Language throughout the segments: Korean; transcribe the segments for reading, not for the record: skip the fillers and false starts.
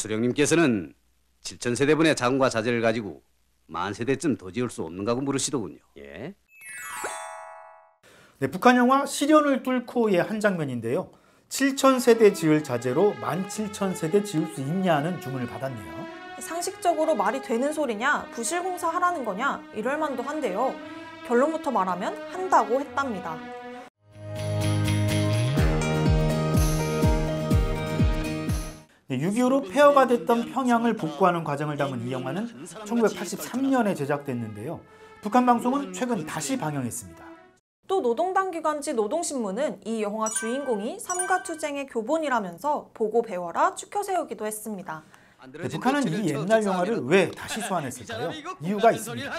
수령님께서는 7,000세대분의 자금과 자재를 가지고 10,000세대쯤 더 지을 수 없는가고 물으시더군요. 예? 네, 북한 영화 시련을 뚫고의 한 장면인데요. 7,000세대 지을 자재로 17,000세대 지을 수 있냐는 주문을 받았네요. 상식적으로 말이 되는 소리냐, 부실공사 하라는 거냐 이럴 만도 한데요. 결론부터 말하면 한다고 했답니다. 네, 6.25로 폐허가 됐던 평양을 복구하는 과정을 담은 이 영화는 1983년에 제작됐는데요. 북한 방송은 최근 다시 방영했습니다. 또 노동당 기관지 노동신문은 이 영화 주인공이 삼가투쟁의 교본이라면서 보고 배워라 추켜 세우기도 했습니다. 네, 북한은 이 옛날 영화를 왜 다시 소환했을까요? 이유가 있습니다.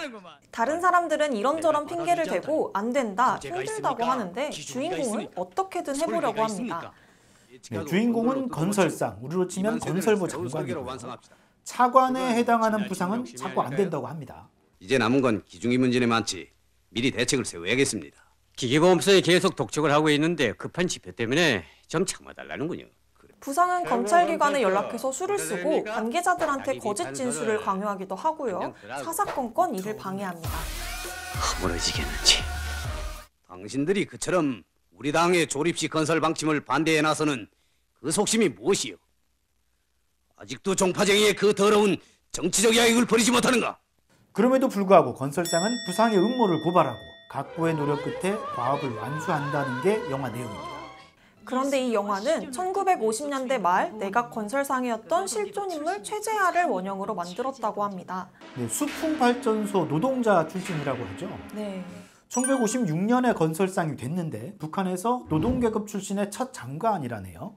다른 사람들은 이런저런 핑계를 대고 안 된다, 힘들다고 하는데 주인공은 어떻게든 해보려고 합니다. 네, 주인공은 건설상, 우리로 치면 건설부 장관이고요. 차관에 해당하는 부상은 자꾸 안 된다고 합니다. 이제 남은 건 기중이 문제는 많지. 미리 대책을 세워야겠습니다. 기계보험사에 계속 독촉을 하고 있는데 급한 지표 때문에 좀 참아달라는군요. 부상은 검찰기관에 연락해서 수를 쓰고 관계자들한테 거짓 진술을 강요하기도 하고요. 사사건건 일을 방해합니다. 허물어지겠는지. 당신들이 그처럼 우리 당의 조립식 건설 방침을 반대해 나서는 그 속심이 무엇이요? 아직도 종파쟁이의 그 더러운 정치적 야익을 버리지 못하는가? 그럼에도 불구하고 건설상은 부상의 음모를 고발하고 각고의 노력 끝에 과업을 완수한다는 게 영화 내용입니다. 그런데 이 영화는 1950년대 말 내각 건설상이었던 실존인물 최재하를 원형으로 만들었다고 합니다. 네, 수풍발전소 노동자 출신이라고 하죠. 네. 1956년에 건설상이 됐는데 북한에서 노동계급 출신의 첫 장관이라네요.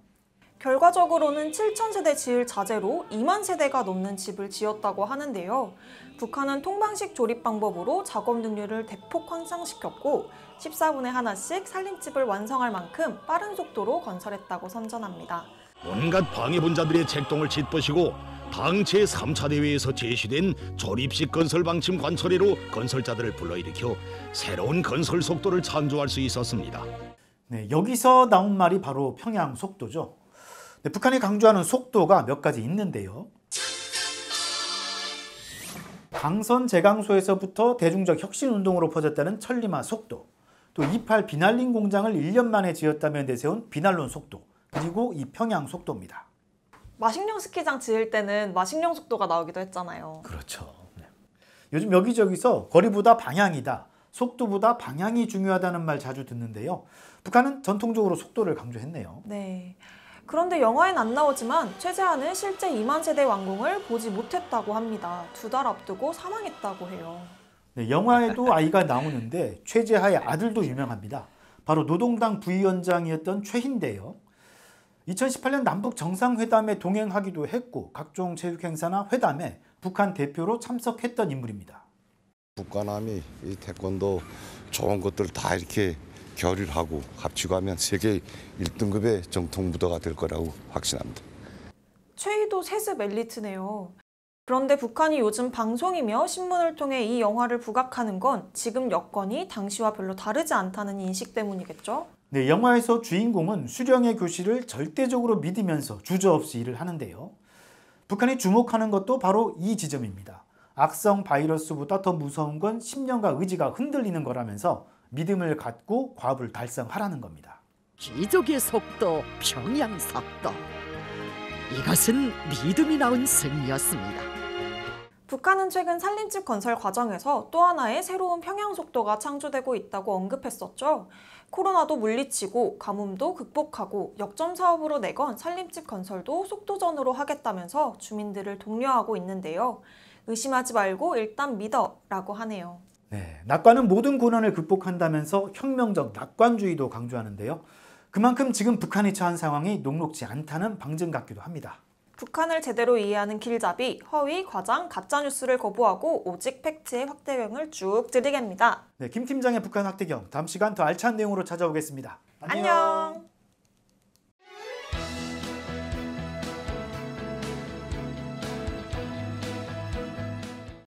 결과적으로는 7,000세대 지을 자재로 2만 세대가 넘는 집을 지었다고 하는데요. 북한은 통방식 조립 방법으로 작업 능률을 대폭 향상시켰고 14분에 하나씩 살림집을 완성할 만큼 빠른 속도로 건설했다고 선전합니다. 온갖 방해분자들의 책동을 짙부시고 당 제3차 대회에서 제시된 조립식 건설 방침 관철회로 건설자들을 불러일으켜 새로운 건설 속도를 창조할 수 있었습니다. 네, 여기서 나온 말이 바로 평양 속도죠. 네, 북한이 강조하는 속도가 몇 가지 있는데요. 강선 제강소에서부터 대중적 혁신운동으로 퍼졌다는 천리마 속도, 또 28 비날린 공장을 1년 만에 지었다며 내세운 비날론 속도, 그리고 이 평양 속도입니다. 마식령 스키장 지을 때는 마식령 속도가 나오기도 했잖아요. 그렇죠. 네. 요즘 여기저기서 거리보다 방향이다, 속도보다 방향이 중요하다는 말 자주 듣는데요. 북한은 전통적으로 속도를 강조했네요. 네. 그런데 영화엔 안 나오지만 최재하는 실제 2만 세대 완공을 보지 못했다고 합니다. 2달 앞두고 사망했다고 해요. 네, 영화에도 아이가 나오는데 최재하의 아들도 유명합니다. 바로 노동당 부위원장이었던 최흰대요. 2018년 남북 정상회담에 동행하기도 했고 각종 체육행사나 회담에 북한 대표로 참석했던 인물입니다. 북한함이 이 태권도 좋은 것들 다 이렇게 결의를 하고 합치고 하면 세계 1등급의 정통부도가 될 거라고 확신합니다. 최희도 세습 엘리트네요. 그런데 북한이 요즘 방송이며 신문을 통해 이 영화를 부각하는 건 지금 여건이 당시와 별로 다르지 않다는 인식 때문이겠죠? 네, 영화에서 주인공은 수령의 교실을 절대적으로 믿으면서 주저없이 일을 하는데요. 북한이 주목하는 것도 바로 이 지점입니다. 악성 바이러스보다 더 무서운 건 신념과 의지가 흔들리는 거라면서 믿음을 갖고 과업을 달성하라는 겁니다. 기적의 속도, 평양 속도. 이것은 믿음이 나온 승리였습니다. 북한은 최근 살림집 건설 과정에서 또 하나의 새로운 평양 속도가 창조되고 있다고 언급했었죠. 코로나도 물리치고 가뭄도 극복하고 역점 사업으로 내건 살림집 건설도 속도전으로 하겠다면서 주민들을 독려하고 있는데요. 의심하지 말고 일단 믿어 라고 하네요. 네, 낙관은 모든 고난을 극복한다면서 혁명적 낙관주의도 강조하는데요. 그만큼 지금 북한이 처한 상황이 녹록지 않다는 방증 같기도 합니다. 북한을 제대로 이해하는 길잡이, 허위, 과장, 가짜뉴스를 거부하고 오직 팩트의 확대경을 쭉 드리겠습니다. 네, 김 팀장의 북한 확대경, 다음 시간 더 알찬 내용으로 찾아오겠습니다. 안녕.